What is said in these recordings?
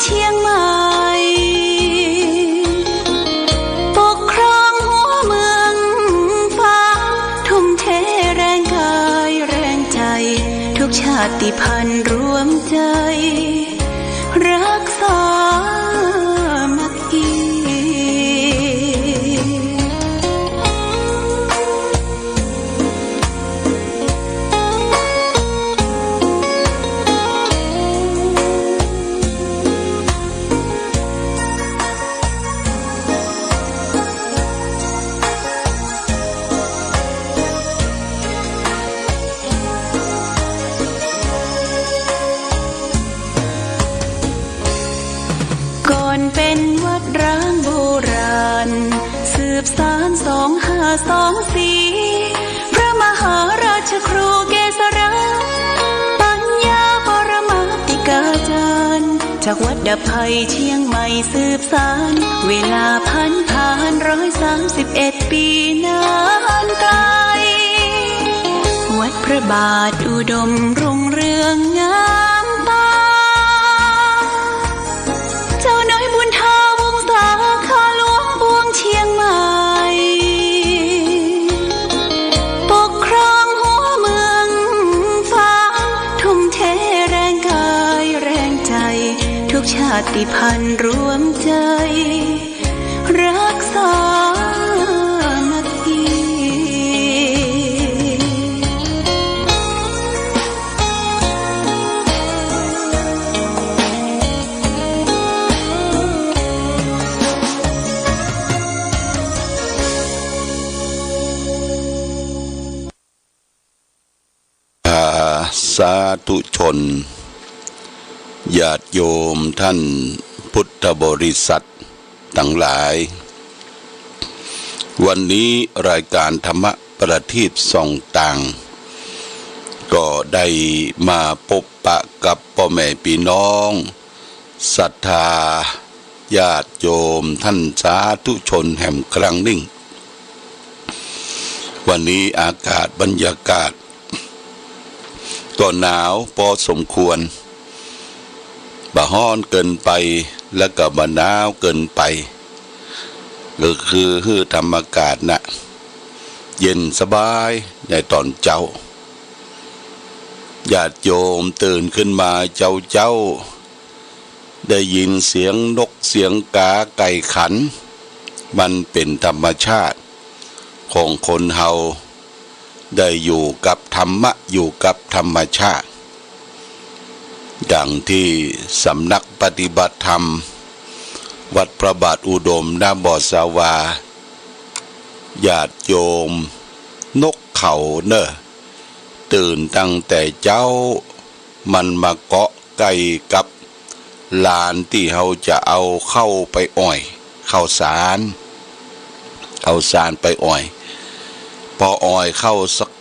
เชียงใหม่ปกครองหัวเมืองฟ้าทุ่มเทแรงกายแรงใจทุกชาติพันธุ์รวมใจรักษามัคคีก่อนเป็นวัดร้างโบราณสืบสาน2524พระมหาราชครูเกษราปัญญาปรมาติกาจารย์จากวัดดับภัยเชียงใหม่สืบสานเวลาผ่าน131 ปีนานไกลวัดพระบาทอุดมรุ่งเรืองงามตาเจ้าน้อยบุญทาวงศาข้าหลวงปวงเชียงใหม่ปกครองหัวเมืองฟ้าทุ่มเทแรงกายแรงใจทุกชาติพันธุ์รวมใจรักษามัคคีสาธุชนญาติโยมท่านพุทธบริษัททั้งหลายวันนี้รายการธรรมประทีปส่องต่างก็ได้มาพบปะกับพ่อแม่พี่น้องศรัทธาญาติโยมท่านสาธุชนแห่งครั้งนิ่งวันนี้อากาศบรรยากาศก็หนาวพอสมควรบ่ฮ้อนเกินไปแล้วก็บ่หนาวเกินไปก็คือธรรมอากาศนะเย็นสบายในตอนเจ้าญาติโยมตื่นขึ้นมาเจ้าได้ยินเสียงนกเสียงกาไก่ขันมันเป็นธรรมชาติของคนเฮาได้อยู่กับธรรมะอยู่กับธรรมชาติดังที่สำนักปฏิบัติธรรมวัดพระบาทอุดมนาบ่อสาวาญาติโยมนกเขาเนอะตื่นตั้งแต่เจ้ามันมาเกาะไก่กับลานที่เขาจะเอาเข้าไปอ้อยข้าวสารไปอ้อยพออ้อยเข้าสัก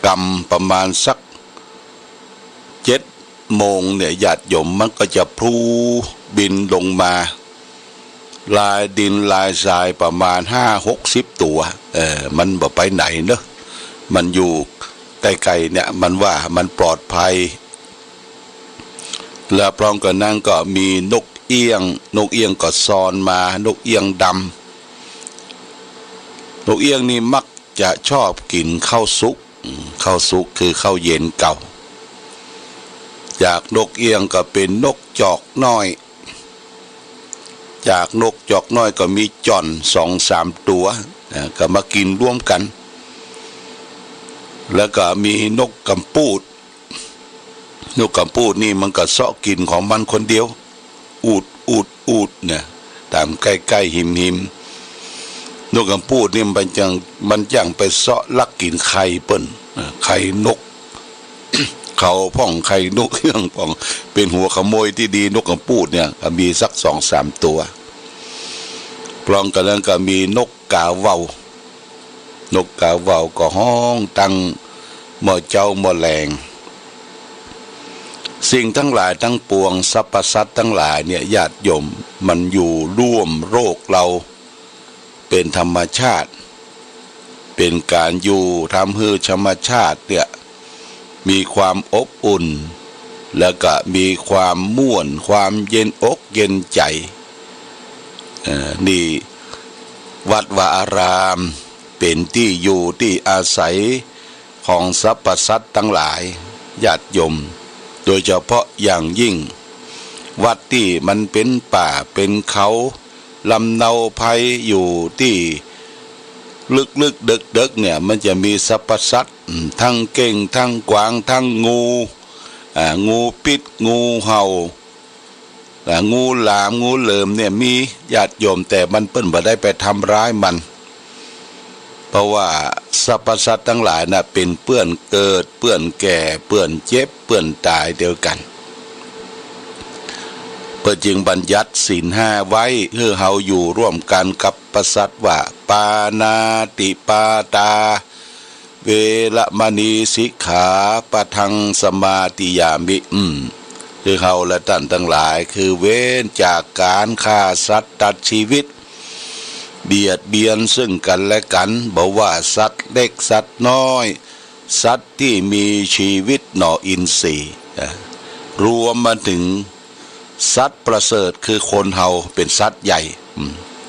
กำประมาณสัก7 โมงเนี่ยญาติโยมมันก็จะพลูบินลงมาลายดินลายทรายประมาณ50-60 ตัวมันบ่ไปไหนเนอะมันอยู่ใกล้ๆเนี่ยมันว่ามันปลอดภัยแล้วพร้อมกันนั้นก็มีนกเอี้ยงก็ซ้อนมานกเอี้ยงดำนกเอี้ยงนี่มักจะชอบกินข้าวสุกคือข้าวเย็นเก่าจากนกเอี้ยงก็เป็นนกจอกน้อยจากนกจอกน้อยก็มีจ่อน2-3 ตัวก็มากินร่วมกันแล้วก็มีนกกำปูดนี่มันก็เสาะกินของมันคนเดียวอูดเนี่ยตามใกล้ๆหิมนกกำปูดนี่มันจังไปเสาะลักกินไข่เปิ้นไข่นก เขาพ่องไข่นกเรื่องพ่องเป็นหัวขโมยที่ดีนกกำปูดเนี่ยมีสัก2-3 ตัวพร้อมกันนั้นก็มีนกกาเว้านกกาเว้าก็ห้องตั้งหม้อเจ้าหม้อแรงสิ่งทั้งหลายทั้งปวงสรรพสัตว์ทั้งหลายเนี่ยญาติโยมมันอยู่ร่วมโลกเราเป็นธรรมชาติเป็นการอยู่ทำให้ธรรมชาติเนี่ยมีความอบอุ่น แล้วก็มีความม่วนความเย็นอกเย็นใจนี่วัดวาอารามเป็นที่อยู่ที่อาศัยของสรรพสัตว์ทั้งหลายญาติโยมโดยเฉพาะอย่างยิ่งวัดที่มันเป็นป่าเป็นเขาลำเนาภัยอยู่ที่ลึกๆดึกๆเนี่ยมันจะมีสรรพสัตว์ทั้งเก่งทั้งกวางทั้งงูปิดงูเห่างูหลามงูเหลิมเนี่ยมีญาติโยมแต่มันเปิ้นบ่ได้ไปทำร้ายมันเพราะว่าสรรพสัตว์ทั้งหลายน่ะเป็นเปื้อนเกิดเปื้อนแก่เปื้อนเจ็บเปื้อนตายเดียวกันเพื่อจึงบัญญัติศีลห้าไว้เพื่อเฮาอยู่ร่วมกันกับปสัตว์ว่าปานาติปาตาเวละมณีสิกขาปะทังสมาติยามิคือเฮาและท่านทั้งหลายคือเว้นจากการฆ่าสัตว์ตัดชีวิตเบียดเบียนซึ่งกันและกันบอกว่าสัตว์เล็กสัตว์น้อยสัตว์ที่มีชีวิตหน่ออินทรีย์รวมมาถึงสัตว์ประเสริฐคือคนเฮาเป็นสัตว์ใหญ่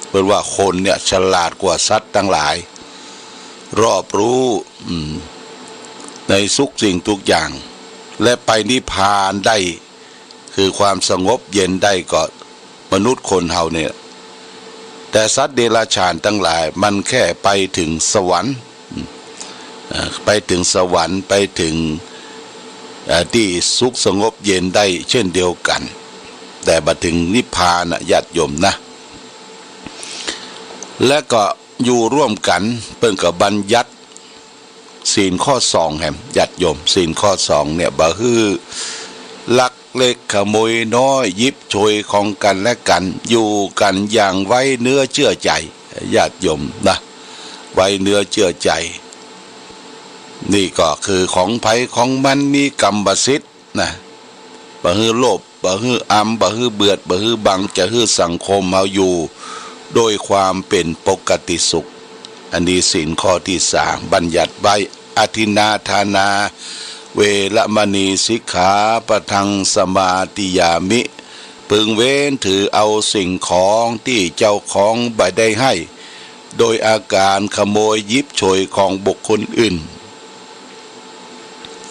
เพราะว่าคนเนี่ยฉลาดกว่าสัตว์ทั้งหลายรอบรู้ในทุกสิ่งทุกอย่างและไปนิพพานได้คือความสงบเย็นได้ก็มนุษย์คนเฮาเนี่ยแต่สัตว์เดรัจฉานทั้งหลายมันแค่ไปถึงสวรรค์ไปถึงสวรรค์ไปถึงที่สุขสงบเย็นได้เช่นเดียวกันแต่มาถึงนิพพานญาติโยมนะและก็อยู่ร่วมกันเพิ่งกับบัญญัติศีลข้อ2แห่งญาติโยมศีลข้อ2เนี่ยบ่ฮือลักเล็กขโมยน้อยยิบโชยของกันและกันอยู่กันอย่างไว้เนื้อเชื่อใจญาติโยมนะไว้เนื้อเชื่อใจนี่ก็คือของไผของมันมีกรรมสิทธิ์นะบ่ฮือโลภบ่ฮืออำบ่ฮือเบือดบ่ฮือบังจะฮือสังคมเฮาอยู่โดยความเป็นปกติสุขอันนี้ศีลข้อที่3บัญญัติไว้อทินาทานาเวละมณีสิกขาปะทังสมาติยามิพึงเว้นถือเอาสิ่งของที่เจ้าของบ่ได้ให้โดยอาการขโมยยิบโฉยของบุคคลอื่น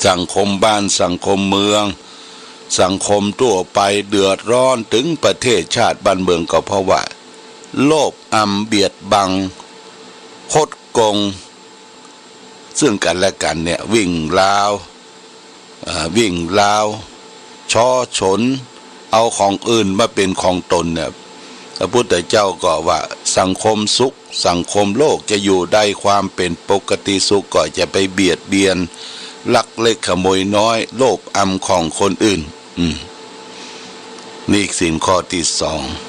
สังคมบ้านสังคมเมืองสังคมทั่วไปเดือดร้อนถึงประเทศชาติบ้านเมืองก็เพราะว่าโลภอำเบียดบังคดโกงซึ่งกันและกันเนี่ยวิ่งราวช่อฉนเอาของอื่นมาเป็นของตนเนี่ยพระพุทธเจ้าก็ว่าสังคมสุขสังคมโลกจะอยู่ได้ความเป็นปกติสุขก็จะไปเบียดเบียนลักเล็กขโมยน้อยโลภอำของคนอื่นนี่ศีลข้อที่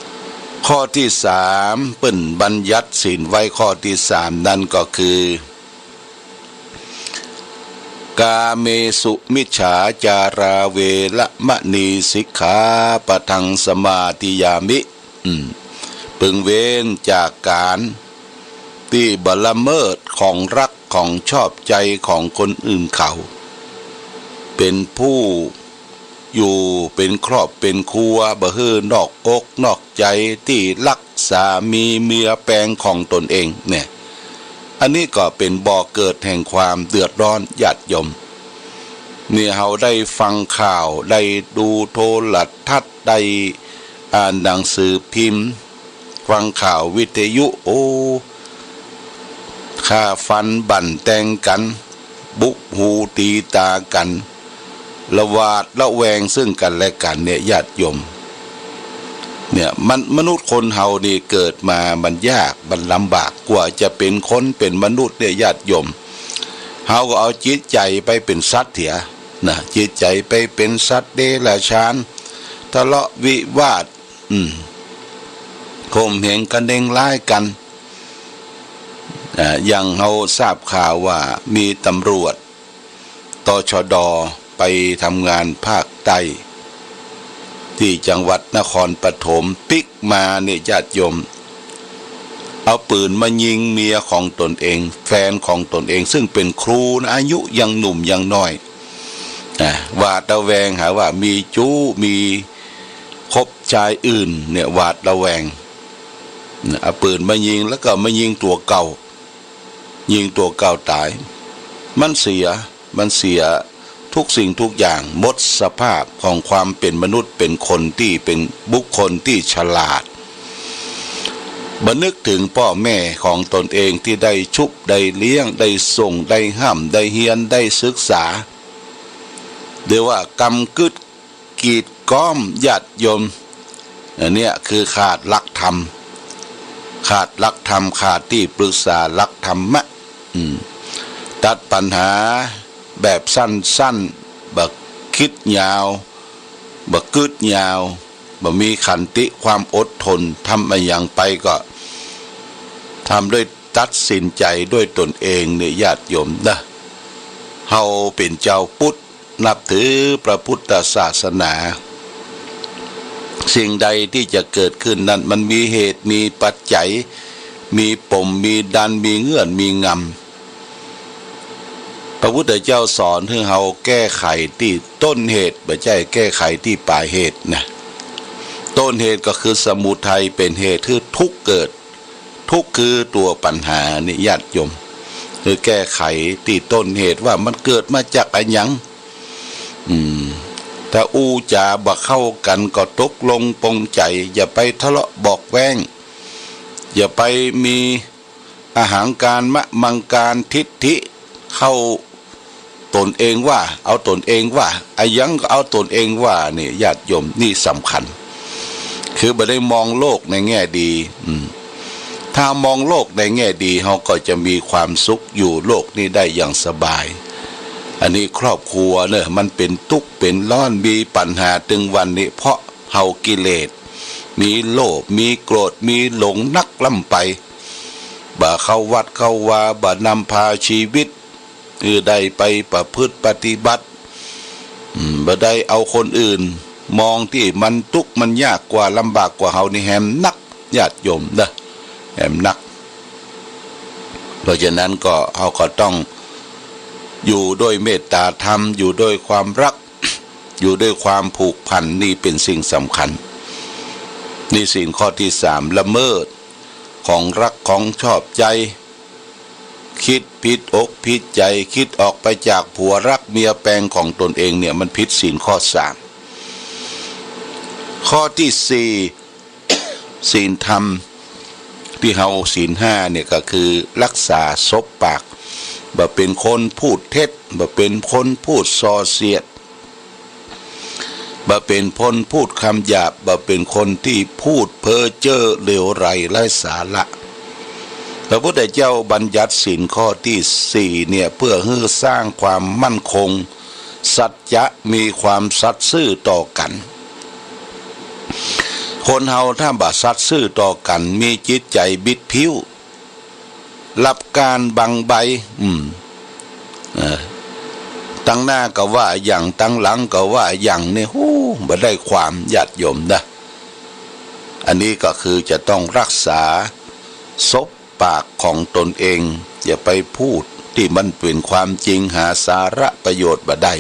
2ข้อที่3เปิ้นบัญญัติศีลไว้ข้อที่3นั่นก็คือกาเมสุมิจฉาจาราเวละมณีสิกขาปะทังสมาติยามิพึงเว้นจากการที่บละเมิดของรักของชอบใจของคนอื่นเขาเป็นผู้อยู่เป็นครอบเป็นครัวบ่ฮื้อนอกอกนอกใจที่รักสามีเมียแปลงของตนเองเนี่ยอันนี้ก็เป็นบ่อเกิดแห่งความเดือดร้อนญาติโยมเนี่ยเราได้ฟังข่าวได้ดูโทรทัศน์ได้อ่านหนังสือพิมพ์ฟังข่าววิทยุฆ่าฟันบั่นแทงกันบุกหูตีตากันละหวาดละแวงซึ่งกันและกันเนี่ยญาติโยมเนี่ยมนุษย์คนเฮานี่เกิดมามันยากมันลำบากกว่าจะเป็นคนเป็นมนุษย์เนี่ยญาติโยมเฮาก็เอาจิตใจไปเป็นสัตว์เถียนะจิตใจไปเป็นสัตว์เดรัจฉานทะเลาะวิวาทข่มเหงกันเองร้ายกันอย่างเฮาทราบข่าวว่ามีตำรวจตชด.ไปทำงานภาคใต้ที่จังหวัดนครปฐมปิกมาเนี่ยญาติโยมเอาปืนมายิงเมียของตนเองแฟนของตนเองซึ่งเป็นครูนะอายุยังหนุ่มยังน้อย หวาดระแวงหาว่ามีจู้มีคบชายอื่นเนี่ยหวาดระแวงเอาปืนมายิงแล้วก็มายิงตัวเก่ายิงตัวเก่าตายมันเสียทุกสิ่งทุกอย่างหมดสภาพของความเป็นมนุษย์เป็นคนที่เป็นบุคคลที่ฉลาดบันนึกถึงพ่อแม่ของตนเองที่ได้ชุบได้เลี้ยงได้ส่งได้ห้ามได้เฮียนได้ศึกษาเดี๋ยวว่ากำกึดกีดก้อมญาติโยมอันนี้คือขาดหลักธรรมขาดที่ปรึกษาหลักธรรมะตัดปัญหาแบบสั้นๆบักคิดยาวบักกึดยาวบักมีขันติความอดทนทำอะไรอย่างไปก็ทำด้วยตัดสินใจด้วยตนเองเนี่ยญาติโยมนะเฮาเป็นเจ้าพุทธนับถือพระพุทธศาสนาสิ่งใดที่จะเกิดขึ้นนั้นมันมีเหตุมีปัจจัยมีปมมีดันมีเงื่อนมีงำพระพุทธเจ้าสอนให้เราแก้ไขที่ต้นเหตุไม่ใช่แก้ไขที่ปลายเหตุนะต้นเหตุก็คือสมุทัยเป็นเหตุคือทุกข์เกิดทุกข์คือตัวปัญหานี่ญาติโยมคือแก้ไขที่ต้นเหตุว่ามันเกิดมาจากอะไรหยังถ้าอูจาบ่เข้ากันก็ตกลงปงใจอย่าไปทะเลาะบอกแว้งอย่าไปมีอาหารการมะมังการทิฏฐิเข้าตนเองว่าเอาตนเองว่าอายังก็เอาตนเองว่านี่ญาติโยมนี่สำคัญคือบ่ได้มองโลกในแง่ดีถ้ามองโลกในแง่ดีเราก็จะมีความสุขอยู่โลกนี้ได้อย่างสบายอันนี้ครอบครัวเนี่ยมันเป็นทุกข์เป็นร้อนมีปัญหาถึงวันนี้เพราะเฮากิเลสมีโลภมีโกรธมีหลงนักล่ำไปบ่เข้าวัดเข้าวาบ่นำพาชีวิตคือได้ไปประพฤติปฏิบัติบ่ได้เอาคนอื่นมองที่มันทุกข์มันยากกว่าลำบากกว่าเฮานี่แหมนักญาติโยมนะแหมนักเพราะฉะนั้นก็เฮาก็ต้องอยู่ด้วยเมตตาธรรมอยู่ด้วยความรักอยู่ด้วยความผูกพันนี่เป็นสิ่งสำคัญนี่สิ่งข้อที่3ละเมิดของรักของชอบใจคิดผิดอกผิดใจคิดออกไปจากผัวรักเมียแปลงของตนเองเนี่ยมันผิดศีลข้อ3ข้อที่4ศีลธรรมที่เฮาศีล5เนี่ยก็คือรักษาซบปากบ่เป็นคนพูดเท็จบ่เป็นคนพูดส่อเสียดบ่เป็นคนพูดคำหยาบบ่เป็นคนที่พูดเพ้อเจ้อเลวไหลไร้สาระพระพุทธเจ้าบัญญัติศีลข้อที่4เนี่ยเพื่อให้สร้างความมั่นคงสัจจะมีความสัตย์ซื่อต่อกันคนเฮาถ้าบ่สัตย์ซื่อต่อกันมีจิตใจบิดผิวรับการบังใบตั้งหน้าก็ว่าอย่างตั้งหลังก็ว่าอย่างนี่บ่ได้ความญาติโยมนะอันนี้ก็คือจะต้องรักษาซบปากของตนเองอย่าไปพูดที่มันเป็นความจริงหาสาระประโยชน์บ่ได้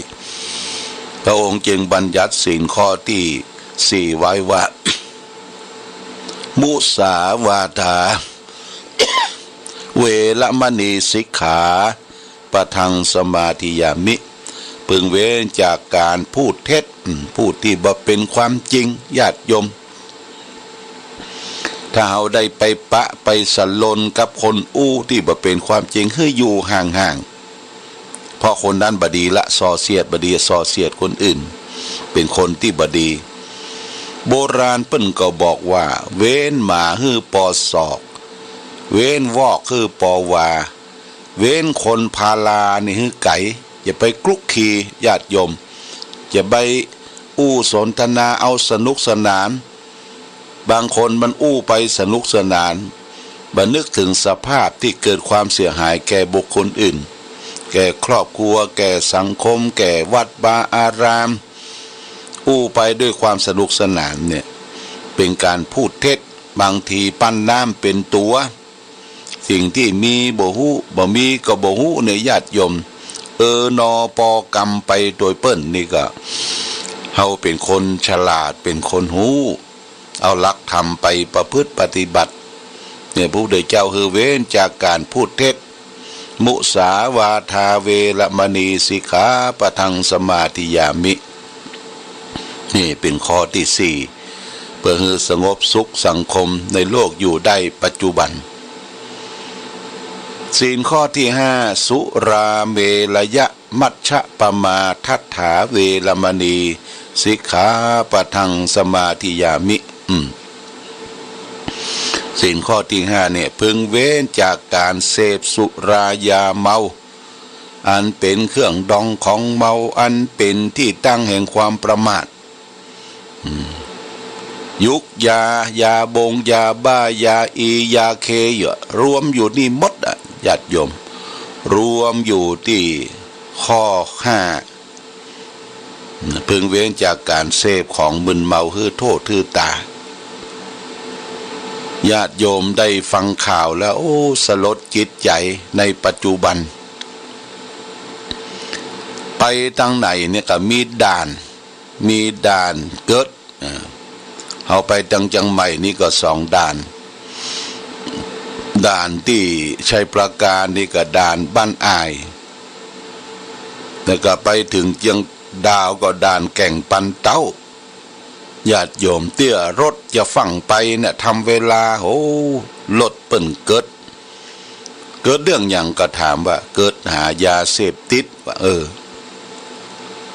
พระองค์จึงบัญญัติศีลข้อที่4ไว้ว่ามุสาวาทาเวรมณีสิกขาปะทังสมาธิยามิพึงเว้นจากการพูดเท็จพูดที่บ่เป็นความจริงญาติโยมถ้าเราได้ไปปะไปสลนกับคนที่บ่เป็นความจริงให้อยู่ห่างๆเพราะคนนั้นบ่ดีละส่อเสียดบ่ดีส่อเสียดคนอื่นเป็นคนที่บ่ดีโบราณเปิ้นก็บอกว่าเว้นหมาฮื้อปอศอกเว้นวอกคือปอวาเว้นคนพาลานี่ฮื้อไก่อย่าไปคลุกคลีญาติโยมอย่าไปสนทนาเอาสนุกสนานบางคนมันไปสนุกสนานบ่นึกถึงสภาพที่เกิดความเสียหายแก่บุคคลอื่นแก่ครอบครัวแก่สังคมแก่วัดบาอารามไปด้วยความสนุกสนานเนี่ยเป็นการพูดเท็จบางทีปั้นน้ำเป็นตัวสิ่งที่มีบ่ฮู้บ่มีก็บ่ฮู้ในญาติโยม นอปอกรรมไปโดยเปิ้นนี่ก็เฮาเป็นคนฉลาดเป็นคนหูเอาหลักธรรมไปประพฤติปฏิบัติเนี่ยพระพุทธเจ้าคือเว้นจากการพูดเท็จมุสาวาทาเวรมณีสิกขาปะทังสมาธิยามินี่เป็นข้อที่สี่เพื่อให้สงบสุขสังคมในโลกอยู่ได้ปัจจุบันศีลข้อที่ห้าสุราเมรยะมัชฌะปมาทัฏฐาเวรมณีสิกขาปะทังสมาธิยามิศีลข้อที่ห้าเนี่ยพึงเว้นจากการเสพสุรายาเมาอันเป็นเครื่องดองของเมาอันเป็นที่ตั้งแห่งความประมาทยุกยาบงยาบ้ายาอียาเครวมอยู่นี่หมดอ่ะญาติโยมรวมอยู่ที่ข้อห้าพึงเว้นจากการเสพของมึนเมาคือโทษคือตาญาติโยมได้ฟังข่าวแล้วโอ้สลดจิตใจในปัจจุบันไปทางไหนเนี่ยก็มีด่านเกิดเอาไปจังใหม่นี่ก็สองด่านที่ชัยประการนี่ก็ด่านบ้านอายแล้วก็ไปถึงเจียงดาวก็ด่านแก่งปันเต้าญาติโยมเตี้ยรถจะฝั่งไปเนี่ยทำเวลาโอ้รถเปิ่นเกิดเรื่องอย่างก็ถามว่าเกิดหายาเสพติดว่า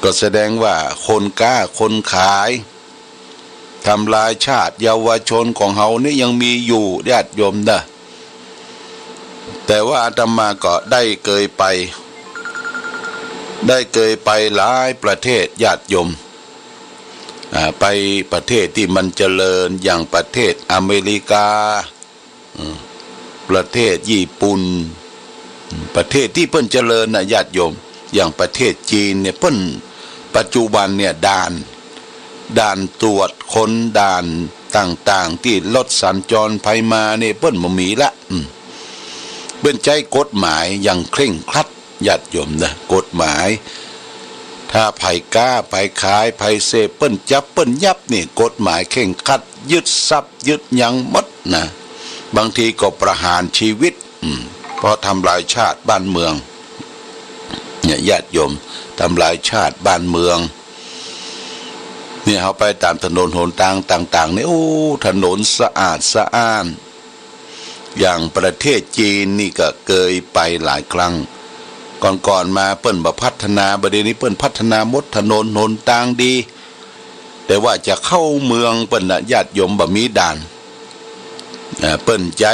ก็แสดงว่าคนกล้าคนขายทำลายชาติเยาวชนของเฮานี่ยังมีอยู่ญาติโยมนะแต่ว่าอาตมาก็ได้เคยไปหลายประเทศญาติโยมไปประเทศที่มันเจริญอย่างประเทศอเมริกาประเทศญี่ปุ่นประเทศที่เพิ่นเจริญนะญาติโยมอย่างประเทศจีนเนี่ยเพิ่นปัจจุบันเนี่ยด่านตรวจคนด่านต่างๆที่รถสัญจรไปมาเนี่ยเพิ่นบ่มีละเพิ่นใช้กฎหมายอย่างเคร่งครัดญาติโยมนะกฎหมายถ้าไผกล้าไผขายไผเสพเปิ้นจับเปิ้นยับนี่กฎหมายเคร่งครัดยึดทรัพย์ยึดหยังหมดนะบางทีก็ประหารชีวิตเพราะทำลายชาติบ้านเมืองเนี่ยญาติโยมทำลายชาติบ้านเมืองเนี่ยเขาไปตามถนนหนทางต่างๆนี่โอ้ถนนสะอาดสะอ้านอย่างประเทศจีนนี่ก็เคยไปหลายครั้งก่อนมาเปิ้นบ่พัฒนาประเดี๋ยวนี้เปิ้นพัฒนาหมดถนนหนทางดีแต่ว่าจะเข้าเมืองเปิ้นญาติโยมบ่มีด่านเปิ้นใจ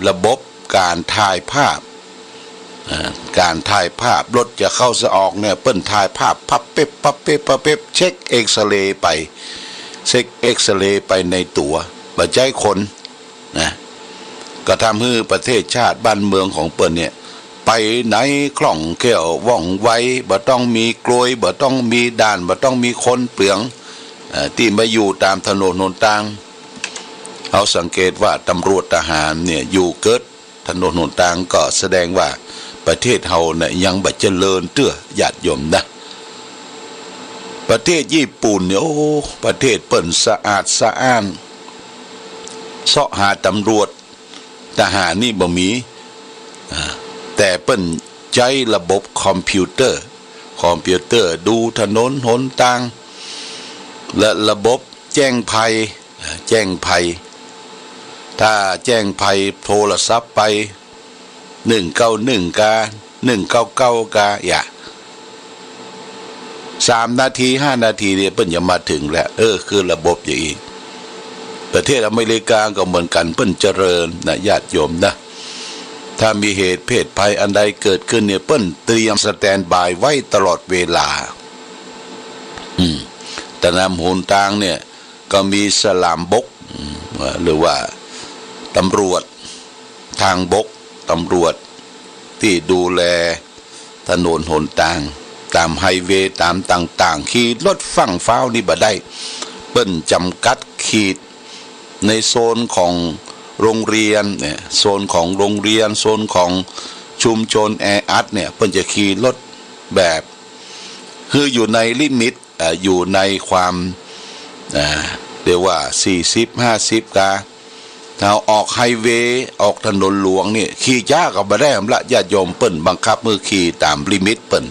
ระบบการถ่ายภาพรถจะเข้าจะออกเนี่ยเปิ้นถ่ายภาพพับเป๊บเช็คเอ็กซเรย์ไปในตัวบ่ใจคนนะก็ทำให้ประเทศชาติบ้านเมืองของเปิ้นเนี่ยไปไหนคล่องแคล่วว่องไวบ่ต้องมีกลวยบ่ต้องมีด่านบ่ต้องมีคนเปลืองที่มาอยู่ตามถนนหนทางเอาสังเกตว่าตำรวจทหารเนี่ยอยู่เกิดถนนหนทางก็แสดงว่าประเทศเฮาเนี่ยยังบ่เจริญเตื้อญาติโยมนะประเทศญี่ปุ่นเนี่ยโอ้ประเทศเปิ้นสะอาดสะอ้านเสาะหาตำรวจทหารนี่บ่มีแต่เปิ้นใช้ระบบคอมพิวเตอร์ดูถนนหนทางและระบบแจ้งภัยถ้าแจ้งภัยโทรศัพท์ไป191กา199กาอย่า3นาที5นาทีเนี่ยเปิ้นจะมาถึงแล้วคือระบบอย่างนี้ประเทศอเมริกาก็เหมือนกันเปิ้นเจริญนะญาติโยมนะถ้ามีเหตุเพศภัยอันใดเกิดขึ้นเนี่ยเปิ้นเตรียมสแตนด์บายไว้ตลอดเวลาแต่นำหนทางเนี่ยก็มีสลามบกหรือว่าตำรวจทางบกตำรวจที่ดูแลถนนหนทางตามไฮเวย์ตามต่างๆขี่รถฝั่งฟ้าวนี่บ่ได้เปิ้นจำกัดขีดในโซนของโรงเรียนเนี่ยโซนของโรงเรียนโซนของชุมชนแออัดเนี่ยเพิ่นจะขี่รถ แบบคืออยู่ในลิมิตอยู่ในความเรียกว่า40-50กาถ้าออกไฮเวย์ออกถนนหลวงนี่ขี่จ้าก็บ่ได้ละญาติโยมเปิ้นบังคับมือขี่ตามลิมิตเปิ้น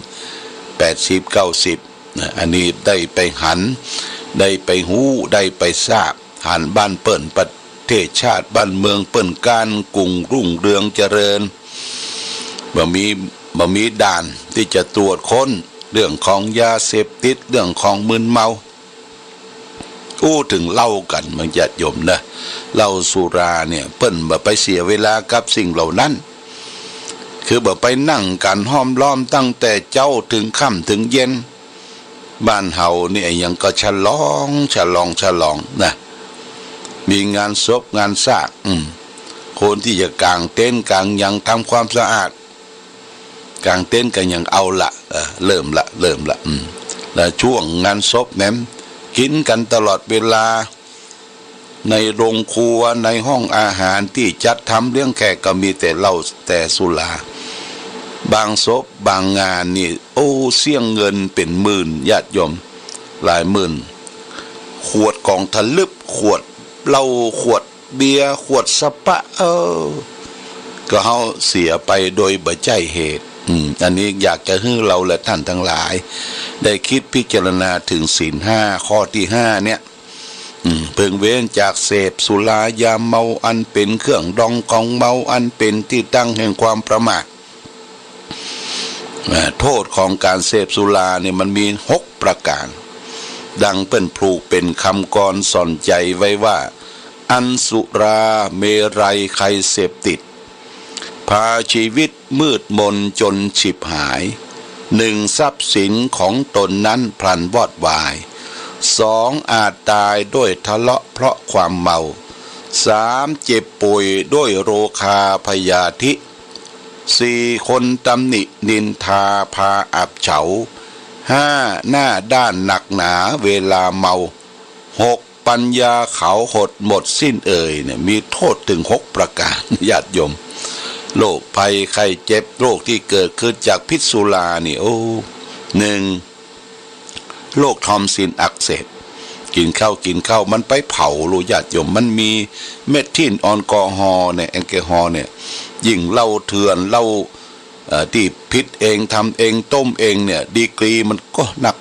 80-90อันนี้ได้ไปหันได้ไปหูได้ไปทราบหันบ้านเปิ้นประเทศชาติบ้านเมืองเปิ้นการกุ่งรุ่งเรืองเจริญบ่มีด่านที่จะตรวจค้นเรื่องของยาเสพติดเรื่องของมึนเมาถึงเล่ากันมันญาติโยมนะเหล้าสุราเนี่ยเปิ้นบ่ไปเสียเวลากับสิ่งเหล่านั้นคือบ่ไปนั่งกันห้อมล้อมตั้งแต่เจ้าถึงค่ำถึงเย็นบ้านเฮานี่ยังก็ฉลองนะมีงานศพงานซากคนที่จะกางเต็นท์กางยังทำความสะอาดกางเต็นท์กันยังเอาละเริ่มละแล้วช่วงงานศพแหมกินกันตลอดเวลาในโรงครัวในห้องอาหารที่จัดทำเลี้ยงแขกก็มีแต่เหล้าแต่สุราบางศพบางงานนี่เสี่ยงเงินเป็นหมื่นญาติโยมหลายหมื่นขวดกองทะลึบขวดเหล้าขวดเบียร์ขวดสปะก็เฮาเสียไปโดยบ่ใจเหตุอันนี้อยากจะให้เราและท่านทั้งหลายได้คิดพิจารณาถึงศีล5ข้อที่5เนี่ยเพิ่งเว้นจากเสพสุรายาเมาอันเป็นเครื่องดองของเมาอันเป็นที่ตั้งแห่งความประมาทโทษของการเสพสุราเนี่ยมันมี6ประการดังเป็นผูกเป็นคำกรสอนใจไว้ว่าอันสุราเมรัยใครเสพติดพาชีวิตมืดมนจนฉิบหาย1ทรัพย์สินของตนนั้นพลันวอดวาย2อาจตายด้วยทะเลาะเพราะความเมา3เจ็บป่วยด้วยโรคาพยาธิ4คนตำหนินินทาพาอับเฉา5หน้าด้านหนักหนาเวลาเมา6ปัญญาเขาหดหมดสิ้นเนี่ยมีโทษถึง6ประการญาติโยมโรคภัยไข้เจ็บโรคที่เกิดขึ้นจากพิษสุรานี่1โรคทอมซินอักเสบกินข้าวมันไปเผาโลญาติโยมมันมีเมทิลแอลกอฮอล์เนี่ยแอลกอฮอล์เนี่ยยิ่งเหล้าเถื่อนเหล้าที่พิษเองทำเองต้มเองเนี่ยดีกรีมันก็หนัก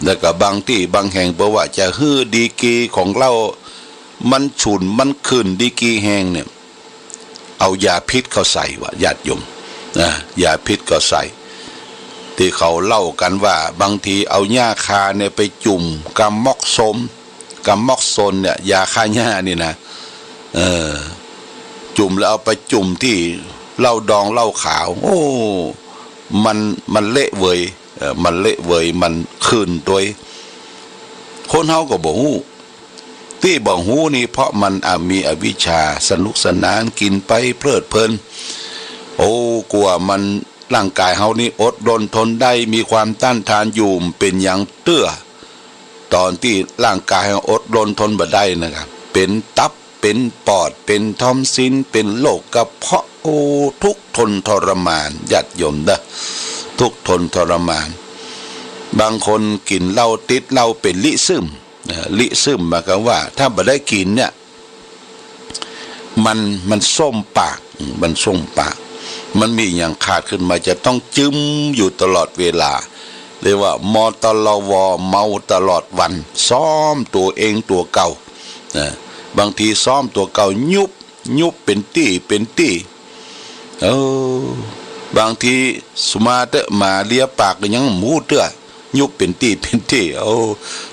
แล้วก็บางที่บางแห่งบอกว่าจะฮื้อดีกรีของเหล้ามันฉุนมันขึ้นดีกรีแห้งเนี่ยเอายาพิษเขาใส่ว่าญาติโยมยาพิษก็ใส่ที่เขาเล่ากันว่าบางทีเอาหญ้าคาเนี่ยไปจุ่มกัมม็อกโซนเนี่ยยาฆ่าหญ้านี่นะจุ่มแล้วเอาไปจุ่มที่เหล้าดองเหล้าขาวมันเละเวยมันคืนตัวคนเฮาก็บ่ฮู้ที่บ่ฮู้นี่เพราะมันมีอวิชชาสนุกสนานกินไปเพลิดเพลินกลัวมันร่างกายเฮานี่อดรนทนได้มีความต้านทานอยู่เป็นอย่างเตื้อตอนที่ร่างกายอดรนทนบ่ได้นะครับเป็นตับเป็นปอดเป็นทอมซินเป็นโรคกระเพาะทุกทนทรมานญาติโยมทุกทนทรมานบางคนกินเหล้าติดเหล้าเป็นลิซึมหมายความว่าถ้าบ่ได้กินเนี่ยมันส้มปากมันมีอย่างขาดขึ้นมาจะต้องจึ้มอยู่ตลอดเวลาเรียกว่ามตลวเมาตลอดวันซ้อมตัวเองตัวเก่าบางทีซ้อมตัวเก่ายุบเป็นตี้บางทีสมาเตมาเลียปากก็ยังหมูเตื้อยุบเป็นตี้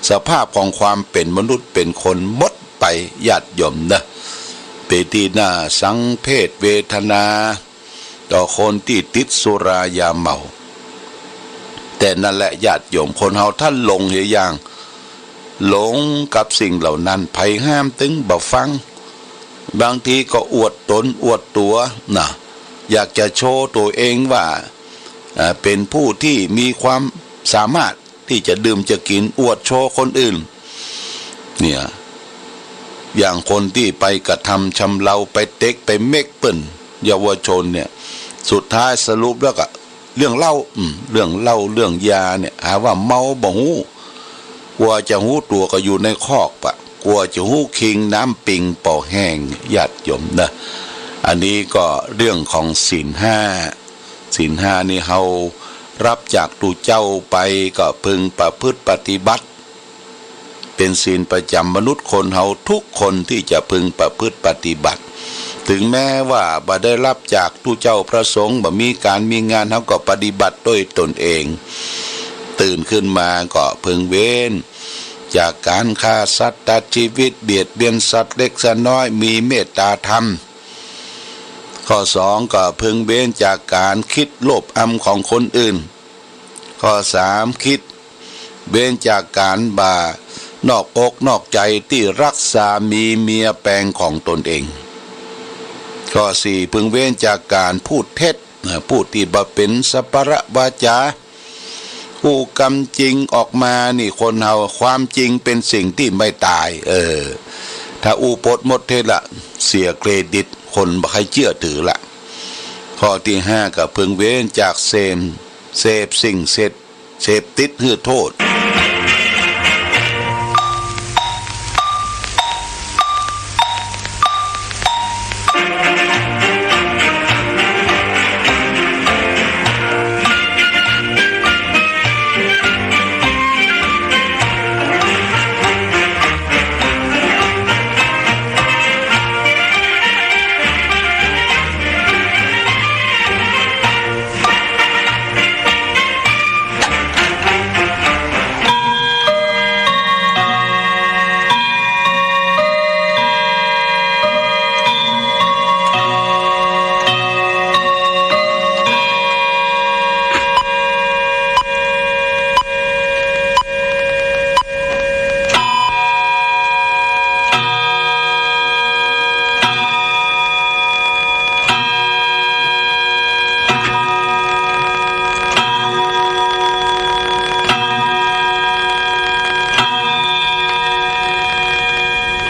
สภาพของความเป็นมนุษย์เป็นคนหมดไปญาติโยมนะเปตีนาสังเพศเวทนาต่อคนที่ติดสุรายาเมาแต่นั่นแหละญาติโยมคนเฮาท่านหลงอย่างหลงกับสิ่งเหล่านั้นไผห้ามตึงบ่ฟังบางทีก็อวดตนอวดตัวอยากจะโชว์ตัวเองว่าเป็นผู้ที่มีความสามารถที่จะดื่มจะกินอวดโชว์คนอื่นเนี่ยอย่างคนที่ไปกระทำชำเราไปเต็กไปเมกเปิ่นเยาวชนเนี่ยสุดท้ายสรุปแล้วก็ เรื่องเหล้าเรื่องเหล้าเรื่องยาเนี่ยหาว่าเมาบ่ฮู้กลัวจะหู้ตัวก็อยู่ในคอกปะกลัวจะหู้คิงน้ำปิงป่อแห้งญาติโยมนะอันนี้ก็เรื่องของศีลห้านี่เฮารับจากตูเจ้าไปก็พึงประพฤติปฏิบัติเป็นศีลประจำมนุษย์คนเฮาทุกคนที่จะพึงประพฤติปฏิบัติถึงแม้ว่าบ่ได้รับจากตูเจ้าพระสงฆ์บ่มีการมีงานเฮาก็ปฏิบัติด้วยตนเองตื่นขึ้นมาก็พึงเว้นจากการฆ่าสัตว์ตัดชีวิตเบียดเบียนสัตว์เล็กสัตว์น้อยมีเมตตาธรรมข้อสองก็พึงเว้นจากการคิดโลภอำของคนอื่นข้อสามคิดเว้นจากการบ่านอกอกนอกใจที่รักษามีเมียแปลงของตนเองข้อสี่พึงเว้นจากการพูดเท็จพูดที่บ่เป็นสัพพะวาจาผู้กำจริงออกมานี่คนเฮาความจริงเป็นสิ่งที่ไม่ตายถ้าอูปดหมดเทละเสียเครดิตคนบ่ใครเชื่อถือละข้อที่ห้าก็พึงเว้นจากเสพสิ่งเสพติดให้โทษ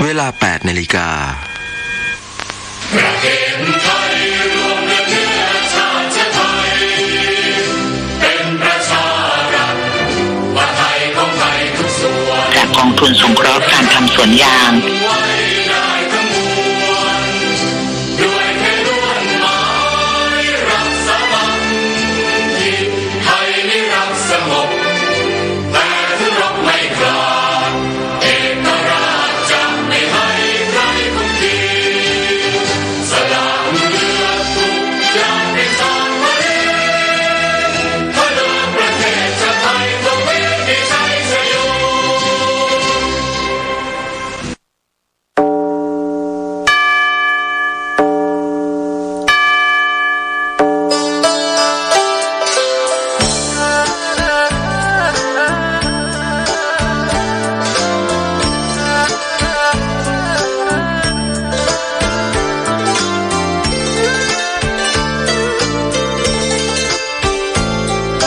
เวลา 8 นาฬิกาจากกองทุนสงเคราะห์การทำสวนยาง